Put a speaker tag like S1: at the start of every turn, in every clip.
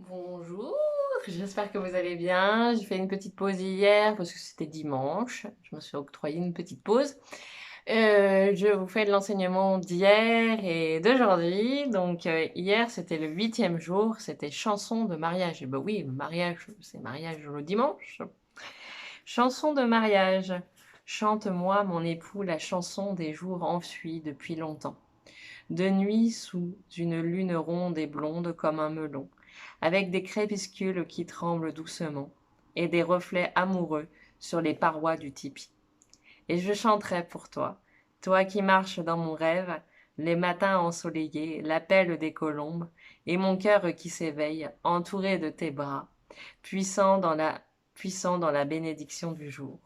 S1: Bonjour, j'espère que vous allez bien. J'ai fait une petite pause hier parce que c'était dimanche. Je me suis octroyé une petite pause. Je vous fais de l'enseignement d'hier et d'aujourd'hui. Donc hier c'était le 8e jour, c'était chanson de mariage. Et ben oui, le mariage, c'est mariage le dimanche. Chanson de mariage. Chante-moi, mon époux, la chanson des jours enfuis depuis longtemps. De nuit sous une lune ronde et blonde comme un melon, avec des crépuscules qui tremblent doucement, et des reflets amoureux sur les parois du tipi. Et je chanterai pour toi, toi qui marches dans mon rêve, les matins ensoleillés, l'appel des colombes, et mon cœur qui s'éveille, entouré de tes bras, puissant dans la bénédiction du jour.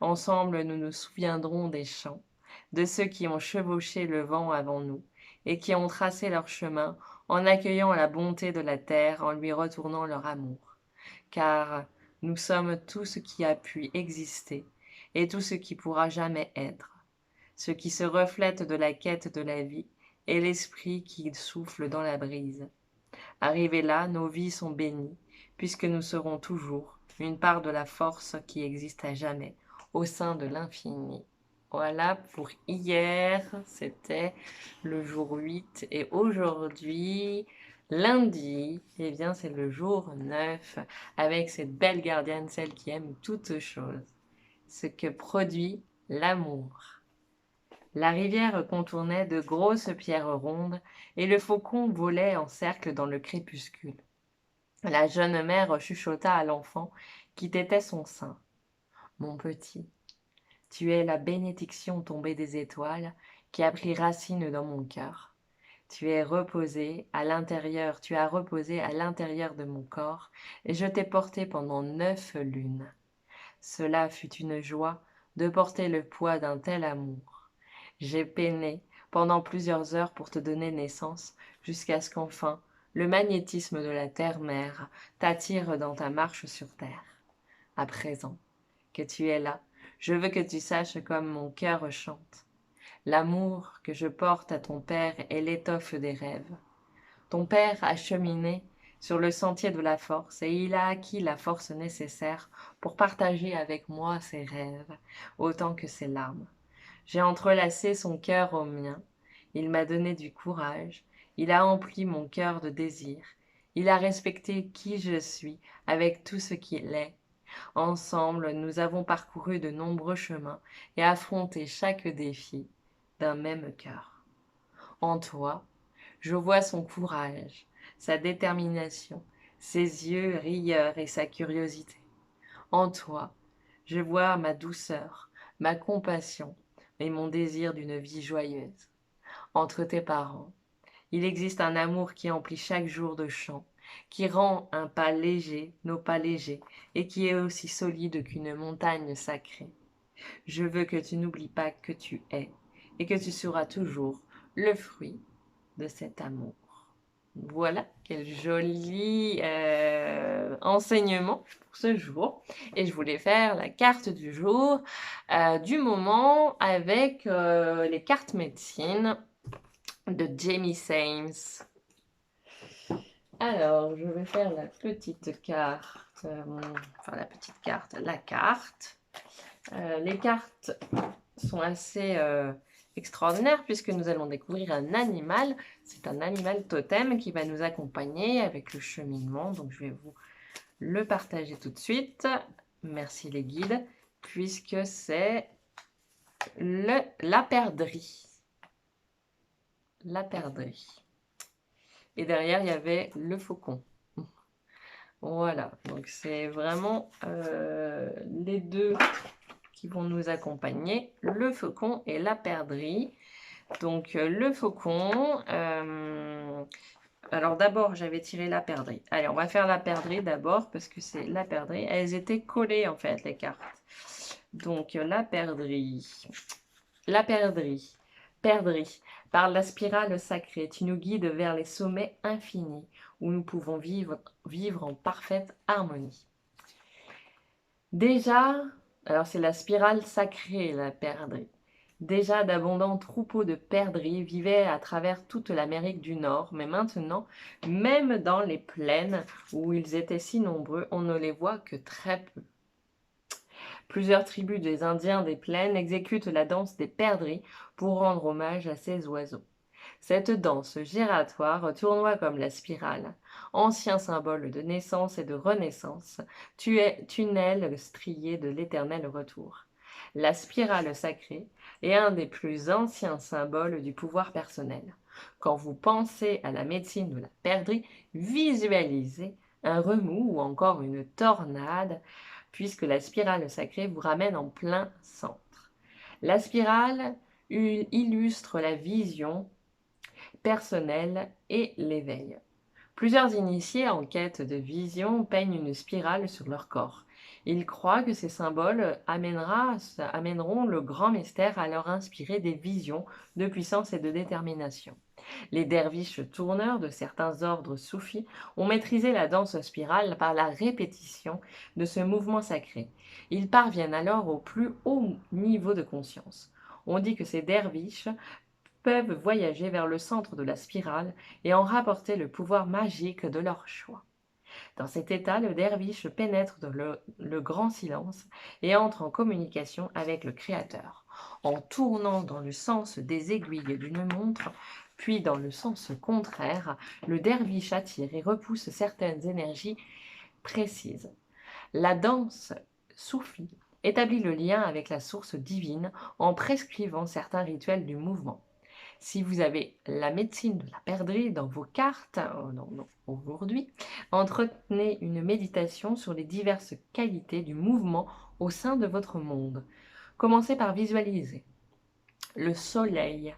S1: Ensemble, nous nous souviendrons des chants, de ceux qui ont chevauché le vent avant nous, et qui ont tracé leur chemin en accueillant la bonté de la terre, en lui retournant leur amour. Car nous sommes tout ce qui a pu exister, et tout ce qui pourra jamais être, ce qui se reflète de la quête de la vie, et l'esprit qui souffle dans la brise. Arrivés là, nos vies sont bénies, puisque nous serons toujours une part de la force qui existe à jamais au sein de l'infini. Voilà pour hier, c'était le jour 8 et aujourd'hui, lundi, eh bien c'est le jour 9 avec cette belle gardienne, celle qui aime toutes choses, ce que produit l'amour. La rivière contournait de grosses pierres rondes et le faucon volait en cercle dans le crépuscule. La jeune mère chuchota à l'enfant qui tétait son sein. Mon petit, tu es la bénédiction tombée des étoiles qui a pris racine dans mon cœur. Tu as reposé à l'intérieur de mon corps et je t'ai porté pendant 9 lunes. Cela fut une joie de porter le poids d'un tel amour. J'ai peiné pendant plusieurs heures pour te donner naissance, jusqu'à ce qu'enfin le magnétisme de la terre-mère t'attire dans ta marche sur terre. À présent que tu es là, je veux que tu saches comme mon cœur chante. L'amour que je porte à ton père est l'étoffe des rêves. Ton père a cheminé sur le sentier de la force et il a acquis la force nécessaire pour partager avec moi ses rêves, autant que ses larmes. J'ai entrelacé son cœur au mien. Il m'a donné du courage. Il a empli mon cœur de désir. Il a respecté qui je suis avec tout ce qu'il est. Ensemble, nous avons parcouru de nombreux chemins et affronté chaque défi d'un même cœur. En toi, je vois son courage, sa détermination, ses yeux rieurs et sa curiosité. En toi, je vois ma douceur, ma compassion et mon désir d'une vie joyeuse. Entre tes parents, il existe un amour qui emplit chaque jour de chant, qui rend un pas léger, nos pas légers, et qui est aussi solide qu'une montagne sacrée. Je veux que tu n'oublies pas que tu es, et que tu seras toujours le fruit de cet amour. Voilà, quel joli enseignement pour ce jour. Et je voulais faire la carte du jour, du moment, avec les cartes médecine de Jamie Sames. Alors, je vais faire la petite carte, la carte. Les cartes sont assez extraordinaires puisque nous allons découvrir un animal. C'est un animal totem qui va nous accompagner avec le cheminement. Donc, je vais vous le partager tout de suite. Merci les guides, puisque c'est la perdrix. La perdrix. Et derrière, il y avait le faucon. Voilà, donc c'est vraiment les deux qui vont nous accompagner, le faucon et la perdrix. Donc le faucon, alors d'abord j'avais tiré la perdrix. Allez, on va faire la perdrix d'abord parce que c'est la perdrix. Elles étaient collées en fait les cartes. Donc la perdrix. La perdrix. Perdrix. Par la spirale sacrée, tu nous guides vers les sommets infinis où nous pouvons vivre en parfaite harmonie. Déjà, alors c'est la spirale sacrée, la perdrix. Déjà, d'abondants troupeaux de perdrix vivaient à travers toute l'Amérique du Nord, mais maintenant, même dans les plaines où ils étaient si nombreux, on ne les voit que très peu. Plusieurs tribus des Indiens des plaines exécutent la danse des perdrix pour rendre hommage à ces oiseaux. Cette danse giratoire tournoie comme la spirale, ancien symbole de naissance et de renaissance, tunnel strié de l'éternel retour. La spirale sacrée est un des plus anciens symboles du pouvoir personnel. Quand vous pensez à la médecine de la perdrix, visualisez un remous ou encore une tornade, puisque la spirale sacrée vous ramène en plein centre. La spirale illustre la vision personnelle et l'éveil. Plusieurs initiés en quête de vision peignent une spirale sur leur corps. Ils croient que ces symboles amèneront le grand mystère à leur inspirer des visions de puissance et de détermination. Les derviches tourneurs de certains ordres soufis ont maîtrisé la danse spirale par la répétition de ce mouvement sacré. Ils parviennent alors au plus haut niveau de conscience. On dit que ces derviches peuvent voyager vers le centre de la spirale et en rapporter le pouvoir magique de leur choix. Dans cet état, le derviche pénètre dans le grand silence et entre en communication avec le Créateur. En tournant dans le sens des aiguilles d'une montre, puis dans le sens contraire, le derviche attire et repousse certaines énergies précises. La danse soufie établit le lien avec la source divine en prescrivant certains rituels du mouvement. Si vous avez la médecine de la perdrix dans vos cartes, aujourd'hui, entretenez une méditation sur les diverses qualités du mouvement au sein de votre monde. Commencez par visualiser le soleil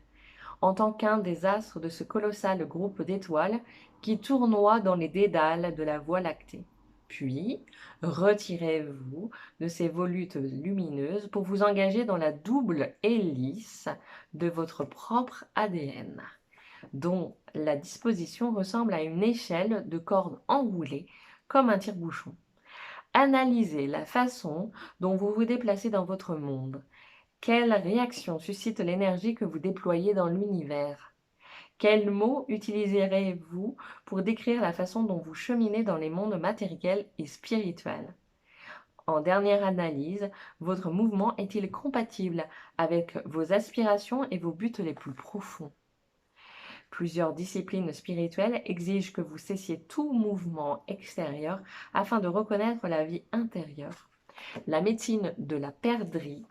S1: en tant qu'un des astres de ce colossal groupe d'étoiles qui tournoie dans les dédales de la Voie lactée. Puis, retirez-vous de ces volutes lumineuses pour vous engager dans la double hélice de votre propre ADN, dont la disposition ressemble à une échelle de cordes enroulées comme un tire-bouchon. Analysez la façon dont vous vous déplacez dans votre monde. Quelle réaction suscite l'énergie que vous déployez dans l'univers? Quels mots utiliserez-vous pour décrire la façon dont vous cheminez dans les mondes matériels et spirituels? En dernière analyse, votre mouvement est-il compatible avec vos aspirations et vos buts les plus profonds? Plusieurs disciplines spirituelles exigent que vous cessiez tout mouvement extérieur afin de reconnaître la vie intérieure. La médecine de la perdrix,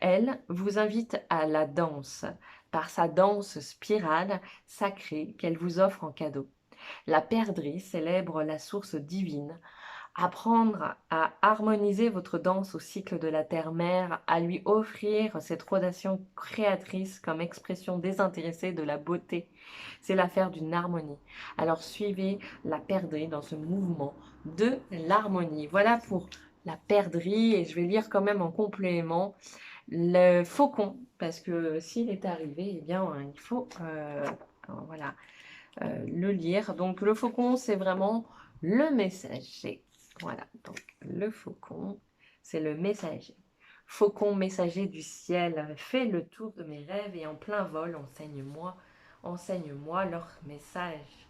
S1: elle, vous invite à la danse, par sa danse spirale sacrée qu'elle vous offre en cadeau. La perdrix célèbre la source divine. Apprendre à harmoniser votre danse au cycle de la terre-mère, à lui offrir cette rodation créatrice comme expression désintéressée de la beauté, c'est l'affaire d'une harmonie. Alors suivez la perdrix dans ce mouvement de l'harmonie. Voilà pour la perdrix, et je vais lire quand même en complément le faucon, parce que s'il est arrivé, eh bien, il faut voilà, le lire. Donc le faucon, c'est vraiment le messager. Voilà, donc le faucon, c'est le messager. Faucon messager du ciel, fais le tour de mes rêves et en plein vol, enseigne-moi leur message.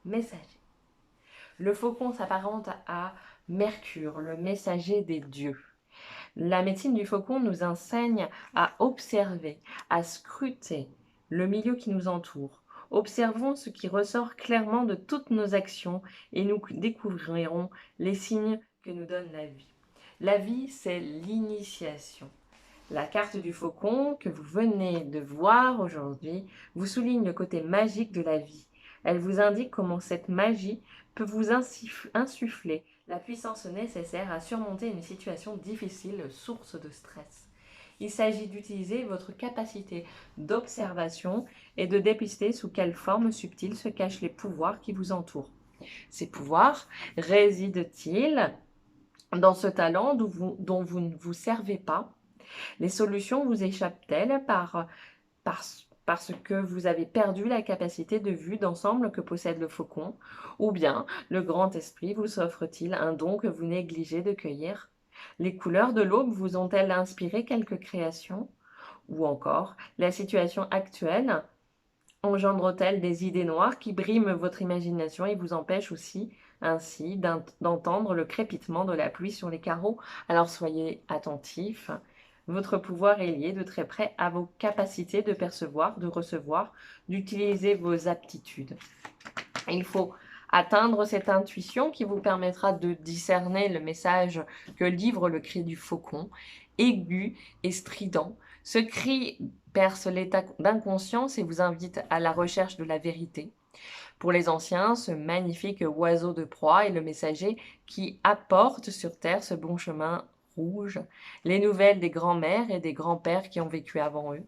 S1: Messager. Le faucon s'apparente à Mercure, le messager des dieux. La médecine du faucon nous enseigne à observer, à scruter le milieu qui nous entoure. Observons ce qui ressort clairement de toutes nos actions et nous découvrirons les signes que nous donne la vie. La vie, c'est l'initiation. La carte du faucon que vous venez de voir aujourd'hui vous souligne le côté magique de la vie. Elle vous indique comment cette magie peut vous insuffler la puissance nécessaire à surmonter une situation difficile, source de stress. Il s'agit d'utiliser votre capacité d'observation et de dépister sous quelle forme subtile se cachent les pouvoirs qui vous entourent. Ces pouvoirs résident-ils dans ce talent dont vous ne vous servez pas? Les solutions vous échappent-elles parce que vous avez perdu la capacité de vue d'ensemble que possède le faucon? Ou bien le grand esprit vous offre-t-il un don que vous négligez de cueillir? Les couleurs de l'aube vous ont-elles inspiré quelques créations? Ou encore, la situation actuelle engendre-t-elle des idées noires qui briment votre imagination et vous empêchent aussi ainsi d'entendre le crépitement de la pluie sur les carreaux? Alors soyez attentifs. Votre pouvoir est lié de très près à vos capacités de percevoir, de recevoir, d'utiliser vos aptitudes. Il faut atteindre cette intuition qui vous permettra de discerner le message que livre le cri du faucon, aigu et strident. Ce cri perce l'état d'inconscience et vous invite à la recherche de la vérité. Pour les anciens, ce magnifique oiseau de proie est le messager qui apporte sur terre ce bon chemin rouge, les nouvelles des grands-mères et des grands-pères qui ont vécu avant eux.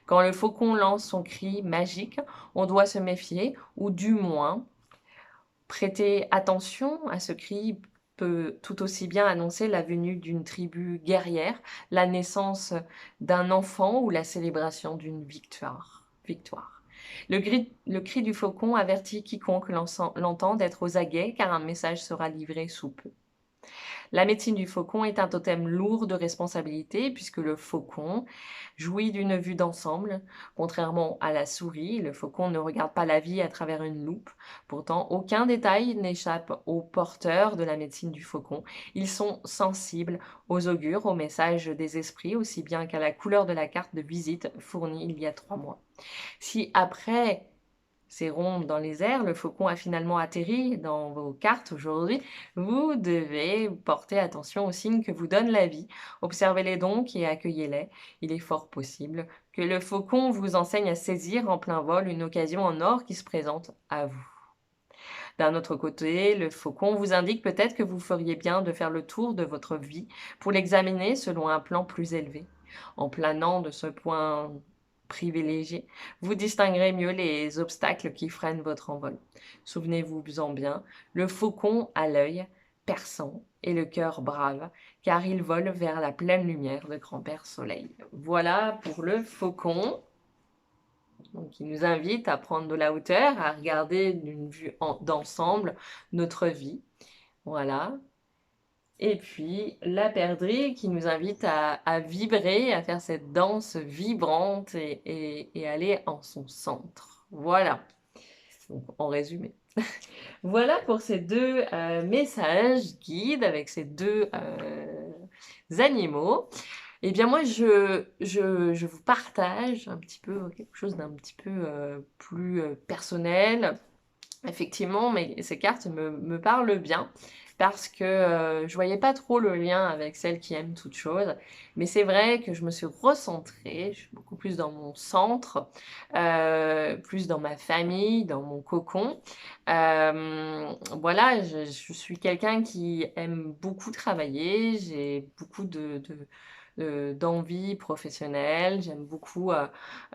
S1: Quand le faucon lance son cri magique, on doit se méfier, ou du moins prêter attention à ce cri peut tout aussi bien annoncer la venue d'une tribu guerrière, la naissance d'un enfant ou la célébration d'une victoire. Le cri du faucon avertit quiconque l'entend d'être aux aguets car un message sera livré sous peu. La médecine du faucon est un totem lourd de responsabilité puisque le faucon jouit d'une vue d'ensemble. Contrairement à la souris, le faucon ne regarde pas la vie à travers une loupe. Pourtant, aucun détail n'échappe aux porteurs de la médecine du faucon. Ils sont sensibles aux augures, aux messages des esprits, aussi bien qu'à la couleur de la carte de visite fournie il y a 3 mois. Si après ces rondes dans les airs, le faucon a finalement atterri dans vos cartes aujourd'hui, vous devez porter attention aux signes que vous donne la vie. Observez-les donc et accueillez-les. Il est fort possible que le faucon vous enseigne à saisir en plein vol une occasion en or qui se présente à vous. D'un autre côté, le faucon vous indique peut-être que vous feriez bien de faire le tour de votre vie pour l'examiner selon un plan plus élevé. En planant de ce point privilégié, vous distinguerez mieux les obstacles qui freinent votre envol. Souvenez-vous-en bien, le faucon a l'œil perçant et le cœur brave, car il vole vers la pleine lumière de grand-père Soleil. Voilà pour le faucon. Donc, il nous invite à prendre de la hauteur, à regarder d'une vue d'ensemble notre vie. Voilà. Et puis, la perdrix qui nous invite à vibrer, à faire cette danse vibrante et aller en son centre. Voilà. Donc, en résumé. Voilà pour ces deux messages guides avec ces deux animaux. Eh bien moi, je vous partage un petit peu quelque chose d'un petit peu plus personnel. Effectivement, mais ces cartes me parlent bien parce que je voyais pas trop le lien avec celles qui aiment toutes choses. Mais c'est vrai que je me suis recentrée, je suis beaucoup plus dans mon centre, plus dans ma famille, dans mon cocon. Voilà, je suis quelqu'un qui aime beaucoup travailler, j'ai beaucoup d'envie professionnelle, j'aime beaucoup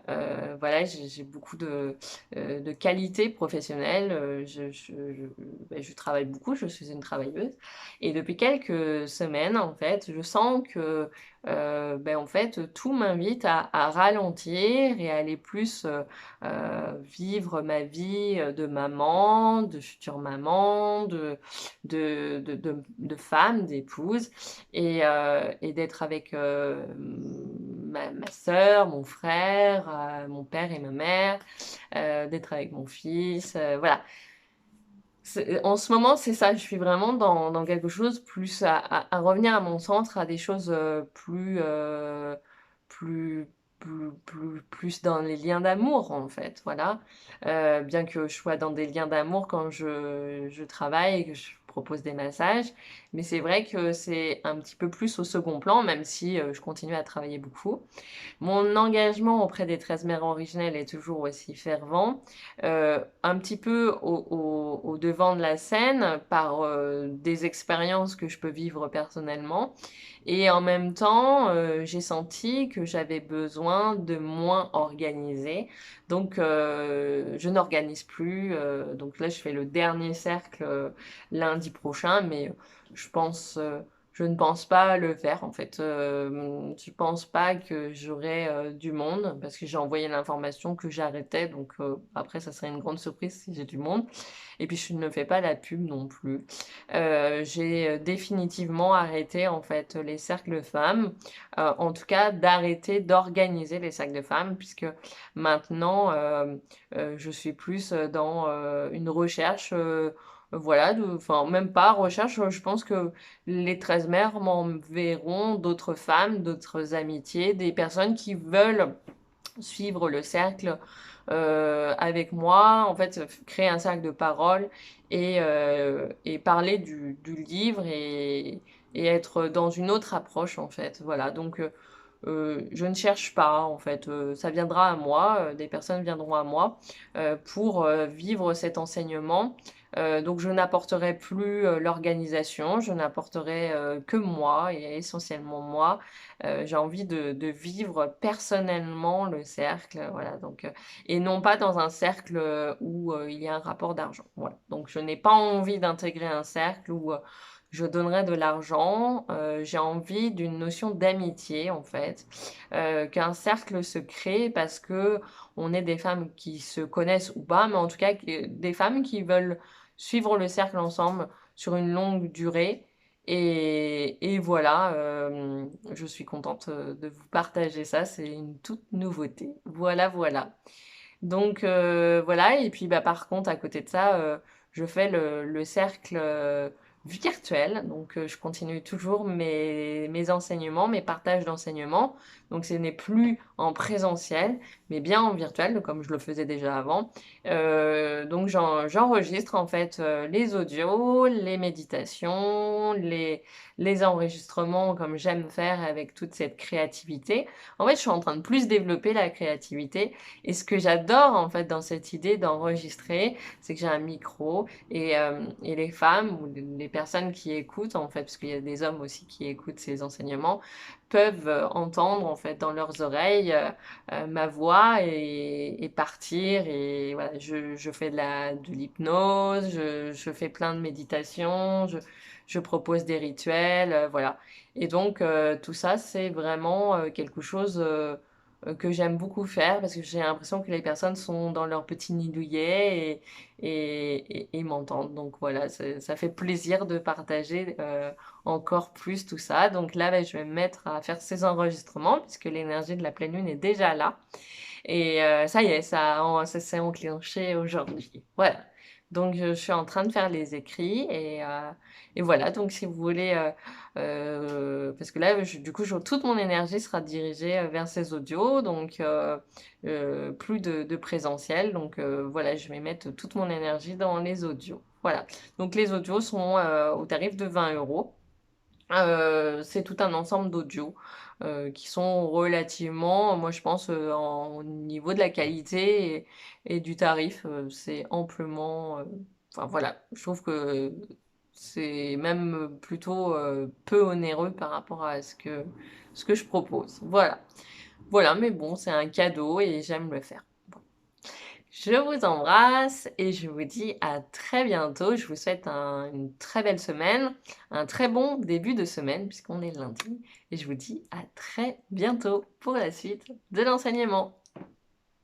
S1: voilà, j'ai beaucoup de qualités professionnelles. Je travaille beaucoup, je suis une travailleuse. Et depuis quelques semaines, en fait, je sens que en fait, tout m'invite à ralentir et à aller plus vivre ma vie de maman, de future maman, de femme, d'épouse, et d'être avec ma sœur, mon frère, mon père et ma mère, d'être avec mon fils, voilà. En ce moment, c'est ça, je suis vraiment dans quelque chose plus à revenir à mon centre, à des choses plus, plus dans les liens d'amour, en fait, voilà. Bien que je sois dans des liens d'amour quand je travaille et que je propose des massages, mais c'est vrai que c'est un petit peu plus au second plan, même si je continue à travailler beaucoup. Mon engagement auprès des 13 mères originelles est toujours aussi fervent, un petit peu au devant de la scène par des expériences que je peux vivre personnellement. Et en même temps, j'ai senti que j'avais besoin de moins organiser. Donc, je n'organise plus. Donc là, je fais le dernier cercle lundi prochain, mais je pense je ne pense pas le faire en fait. Je pense pas que j'aurai, du monde parce que j'ai envoyé l'information que j'arrêtais donc après ça serait une grande surprise si j'ai du monde et puis je ne fais pas la pub non plus. J'ai, définitivement arrêté en fait les cercles femmes, en tout cas d'arrêter d'organiser les cercles de femmes puisque maintenant, je suis plus, dans, une recherche, voilà, enfin même pas recherche, je pense que les 13 mères m'enverront d'autres femmes, d'autres amitiés, des personnes qui veulent suivre le cercle avec moi, en fait, créer un cercle de parole et parler du livre et être dans une autre approche, en fait. Voilà, donc je ne cherche pas, en fait, ça viendra à moi, des personnes viendront à moi pour vivre cet enseignement. Donc je n'apporterai plus l'organisation, je n'apporterai que moi et essentiellement moi. J'ai envie de vivre personnellement le cercle, voilà. Donc, et non pas dans un cercle où il y a un rapport d'argent. Voilà. Donc je n'ai pas envie d'intégrer un cercle où je donnerais de l'argent. J'ai envie d'une notion d'amitié en fait, qu'un cercle se crée parce que on est des femmes qui se connaissent ou pas, mais en tout cas des femmes qui veulent suivre le cercle ensemble sur une longue durée. Et voilà, je suis contente de vous partager ça, c'est une toute nouveauté. Voilà, voilà. Donc voilà, et puis bah, par contre, à côté de ça, je fais le cercle virtuel. Donc je continue toujours mes enseignements, mes partages d'enseignements. Donc ce n'est plus en présentiel, mais bien en virtuel, comme je le faisais déjà avant. Donc j'enregistre en fait les audios, les méditations, les enregistrements comme j'aime faire avec toute cette créativité. En fait, je suis en train de plus développer la créativité et ce que j'adore en fait dans cette idée d'enregistrer, c'est que j'ai un micro et les femmes ou les personnes qui écoutent en fait, parce qu'il y a des hommes aussi qui écoutent ces enseignements, peuvent entendre en fait dans leurs oreilles ma voix et partir et voilà, je fais de l'hypnose, je fais plein de méditations, je propose des rituels, voilà. Et donc tout ça c'est vraiment quelque chose que j'aime beaucoup faire parce que j'ai l'impression que les personnes sont dans leur petit nid douillet et m'entendent. Donc voilà, ça fait plaisir de partager encore plus tout ça. Donc là, ben, je vais me mettre à faire ces enregistrements puisque l'énergie de la pleine lune est déjà là. Et ça y est, ça s'est enclenché aujourd'hui. Voilà. Donc je suis en train de faire les écrits et voilà. Donc si vous voulez, parce que là, du coup, toute mon énergie sera dirigée vers ces audios, donc plus de présentiel. Donc voilà, je vais mettre toute mon énergie dans les audios. Voilà. Donc les audios sont au tarif de 20 €. C'est tout un ensemble d'audios qui sont relativement, moi je pense, au niveau de la qualité et du tarif, c'est amplement, enfin voilà, je trouve que c'est même plutôt peu onéreux par rapport à ce que je propose. Voilà. Voilà, mais bon, c'est un cadeau et j'aime le faire. Je vous embrasse et je vous dis à très bientôt. Je vous souhaite une très belle semaine, un très bon début de semaine puisqu'on est lundi. Et je vous dis à très bientôt pour la suite de l'enseignement.